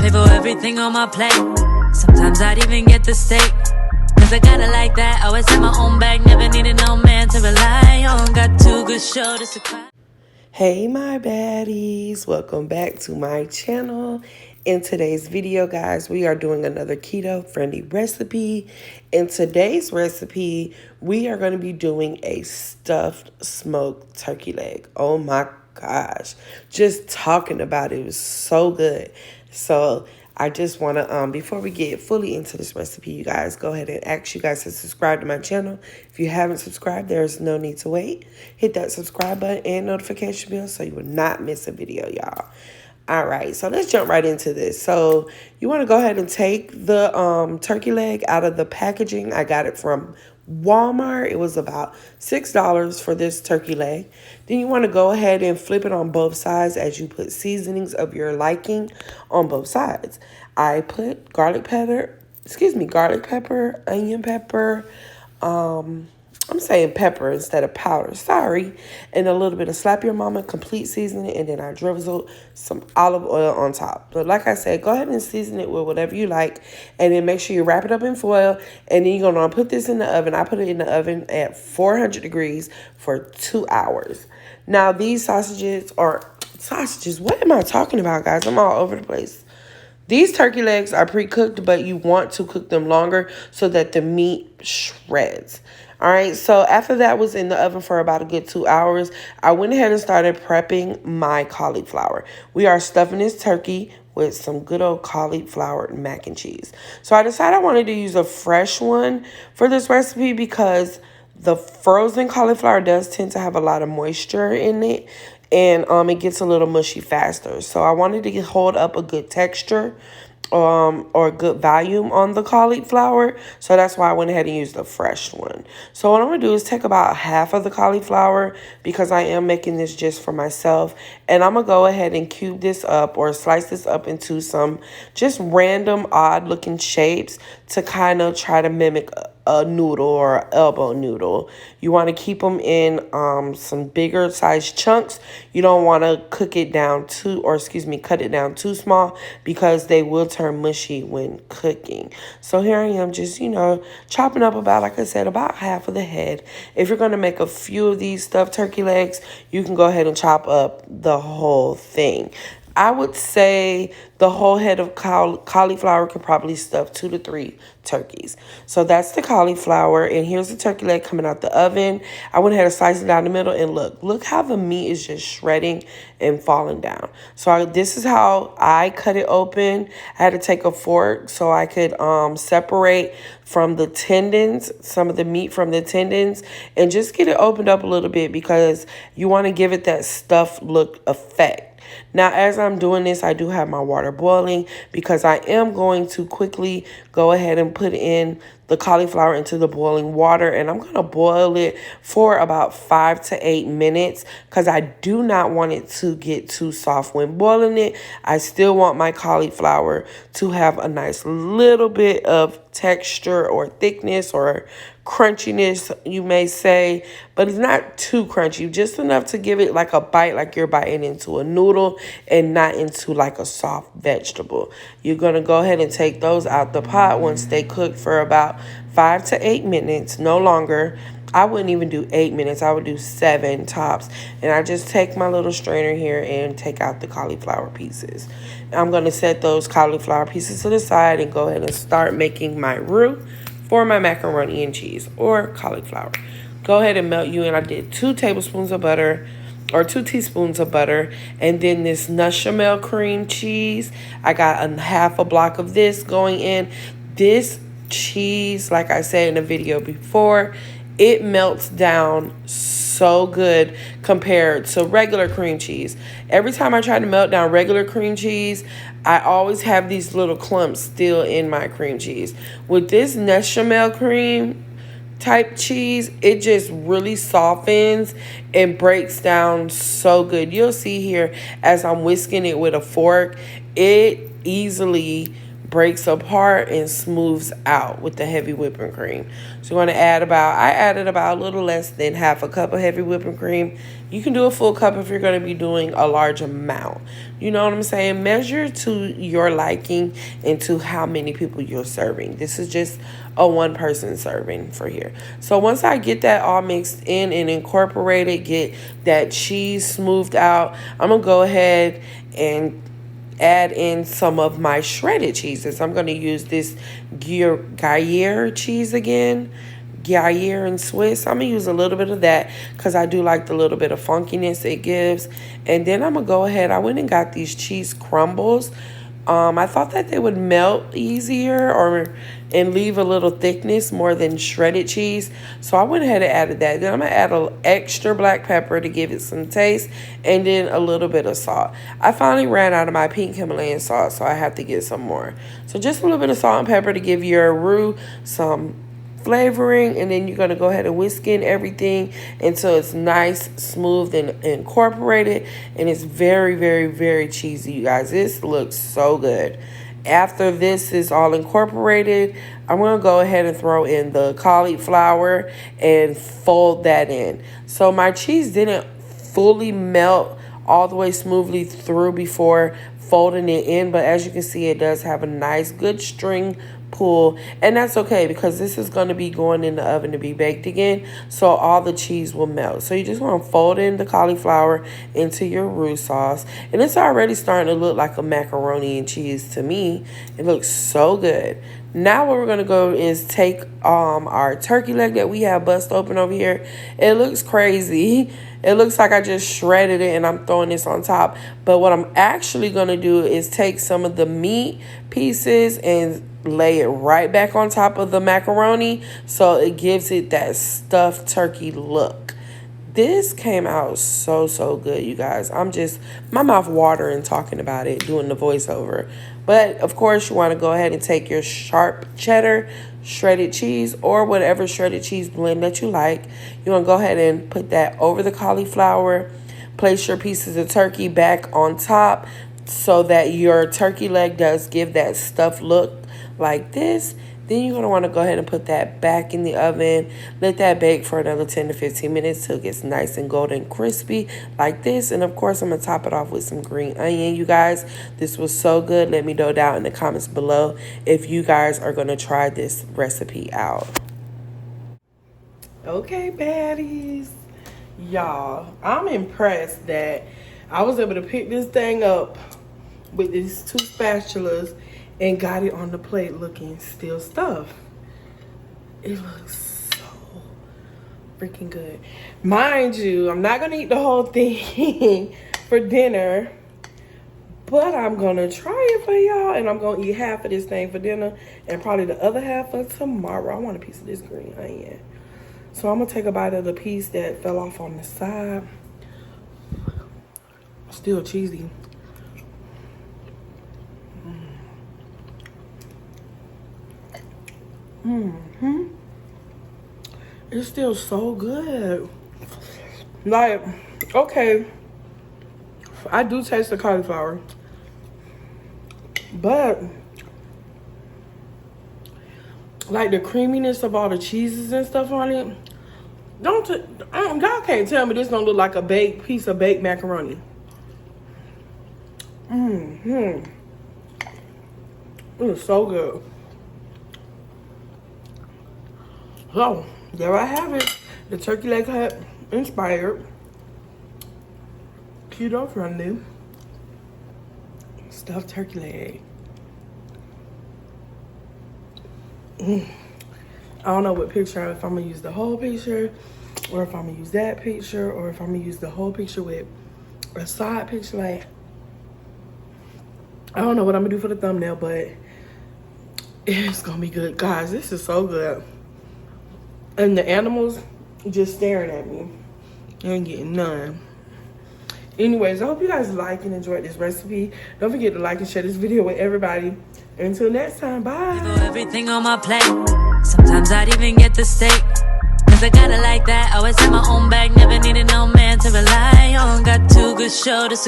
pay for everything on my plate. Sometimes I'd even get the steak. Cause I got it like that. Always have my own bag. Never needed no man to rely on. Got two good shoulders to cry. Hey my baddies, welcome back to my channel. In today's video, guys, we are doing another keto friendly recipe. In today's recipe, we are going to be doing a stuffed smoked turkey leg. Oh my gosh, just talking about it was so good. So I just want to, before we get fully into this recipe, you guys, go ahead and ask you guys to subscribe to my channel. If you haven't subscribed, there's no need to wait. Hit that subscribe button and notification bell so you will not miss a video, y'all. All right, so let's jump right into this. So you want to go ahead and take the turkey leg out of the packaging. I got it from Walmart. It was about $6 for this turkey leg. Then you want to go ahead and flip it on both sides as you put seasonings of your liking on both sides. I put garlic pepper, onion pepper, I'm saying pepper instead of powder, sorry, and a little bit of Slap Your Mama complete seasoning, and then I drizzled some olive oil on top. But like I said, go ahead and season it with whatever you like, and then make sure you wrap it up in foil, and then you're going to put this in the oven. I put it in the oven at 400 degrees for 2 hours. Now, these sausages, what am I talking about, guys? I'm all over the place. These turkey legs are pre-cooked, but you want to cook them longer so that the meat shreds. All right, so after that was in the oven for about a good 2 hours, I went ahead and started prepping my cauliflower. We are stuffing this turkey with some good old cauliflower mac and cheese. So I decided I wanted to use a fresh one for this recipe because the frozen cauliflower does tend to have a lot of moisture in it, and it gets a little mushy faster. So I wanted to hold up a good texture or good volume on the cauliflower. So that's why I went ahead and used the fresh one. So what I'm going to do is take about half of the cauliflower because I am making this just for myself. And I'm going to go ahead and cube this up or slice this up into some just random odd looking shapes to kind of try to mimic a noodle or elbow noodle. You want to keep them in some bigger sized chunks. You don't want to cut it down too small because they will turn mushy when cooking. So here I am just, chopping up about, like I said, about half of the head. If you're going to make a few of these stuffed turkey legs, you can go ahead and chop up the whole thing. I would say the whole head of cauliflower could probably stuff 2 to 3 turkeys. So that's the cauliflower, and here's the turkey leg coming out the oven. I went ahead and sliced it down the middle, and look how the meat is just shredding and falling down. So this is how I cut it open. I had to take a fork so I could separate from the tendons, some of the meat from the tendons, and just get it opened up a little bit because you want to give it that stuffed look effect. Now, as I'm doing this, I do have my water boiling because I am going to quickly go ahead and put in the cauliflower into the boiling water, and I'm going to boil it for about 5 to 8 minutes because I do not want it to get too soft when boiling it. I still want my cauliflower to have a nice little bit of texture or thickness or crunchiness, you may say, but it's not too crunchy, just enough to give it like a bite, like you're biting into a noodle and not into like a soft vegetable. You're going to go ahead and take those out the pot once they cook for about 5 to 8 minutes, no longer. I wouldn't even do 8 minutes. I would do 7 tops. And I just take my little strainer here and take out the cauliflower pieces. I'm going to set those cauliflower pieces to the side and go ahead and start making my roux for my macaroni and cheese or cauliflower. Go ahead and melt you in. I did 2 tablespoons of butter or 2 teaspoons of butter, and then this bechamel cream cheese. I got a half a block of this going in. This cheese, like I said in the video before, it melts down so good compared to regular cream cheese. Every time I try to melt down regular cream cheese, I always have these little clumps still in my cream cheese. With this bechamel cream type cheese, it just really softens and breaks down so good. You'll see here as I'm whisking it with a fork, it easily breaks apart and smooths out with the heavy whipping cream. So you want to add I added about a little less than half a cup of heavy whipping cream. You can do a full cup if you're going to be doing a large amount. You know what I'm saying? Measure to your liking and to how many people you're serving. This is just a one person serving for here. So once I get that all mixed in and incorporated, get that cheese smoothed out, I'm going to go ahead and add in some of my shredded cheeses. I'm going to use this Gruyere cheese again. Gruyere and Swiss. I'm going to use a little bit of that because I do like the little bit of funkiness it gives. And then I'm going to go ahead. I went and got these cheese crumbles. I thought that they would melt easier and leave a little thickness more than shredded cheese. So I went ahead and added that. Then I'm going to add an extra black pepper to give it some taste and then a little bit of salt. I finally ran out of my pink Himalayan salt, so I have to get some more. So just a little bit of salt and pepper to give your roux some flavoring, and then you're going to go ahead and whisk in everything until it's nice, smooth, and incorporated, and it's very, very, very cheesy, you guys. This looks so good. After this is all incorporated, I'm going to go ahead and throw in the cauliflower and fold that in. So my cheese didn't fully melt all the way smoothly through before folding it in, but as you can see, it does have a nice, good string pull, and that's okay because this is going to be going in the oven to be baked again, so all the cheese will melt. So you just want to fold in the cauliflower into your roux sauce, and it's already starting to look like a macaroni and cheese to me. It looks so good. Now what we're going to go is take our turkey leg that we have bust open over here. It looks crazy. It looks like I just shredded it and I'm throwing this on top, but what I'm actually going to do is take some of the meat pieces and lay it right back on top of the macaroni, so it gives it that stuffed turkey look. This came out so good, you guys. I'm just, my mouth watering talking about it, doing the voiceover. But of course you want to go ahead and take your sharp cheddar, shredded cheese, or whatever shredded cheese blend that you like. You want to go ahead and put that over the cauliflower. Place your pieces of turkey back on top so that your turkey leg does give that stuffed look like this. Then you're going to want to go ahead and put that back in the oven. Let that bake for another 10 to 15 minutes till it gets nice and golden crispy like this. And of course, I'm going to top it off with some green onion, you guys. This was so good. Let me know down in the comments below if you guys are going to try this recipe out. Okay, baddies. Y'all, I'm impressed that I was able to pick this thing up with these 2 spatulas and got it on the plate looking still stuffed. It looks so freaking good. Mind you, I'm not gonna eat the whole thing for dinner, but I'm gonna try it for y'all, and I'm gonna eat half of this thing for dinner and probably the other half for tomorrow. I want a piece of this green onion. So I'm gonna take a bite of the piece that fell off on the side. Still cheesy. It's still so good. Like, okay, I do taste the cauliflower, but like the creaminess of all the cheeses and stuff on it, y'all can't tell me this don't look like a baked piece of baked macaroni. It is so good. So, there I have it. The turkey leg hut inspired, keto friendly, stuffed turkey leg. I don't know what picture, if I'm gonna use the whole picture, or if I'm gonna use that picture, or if I'm gonna use the whole picture with a side picture. Like, I don't know what I'm gonna do for the thumbnail, but it's gonna be good. Guys, this is so good. And the animals just staring at me. I ain't getting none. Anyways, I hope you guys like and enjoyed this recipe. Don't forget to like and share this video with everybody. Until next time, bye. Everything on my plate. Sometimes I'd even get the steak. Cause I got it like that. Always have my own bag. Never needed no man to rely on. Got 2 good shoulders.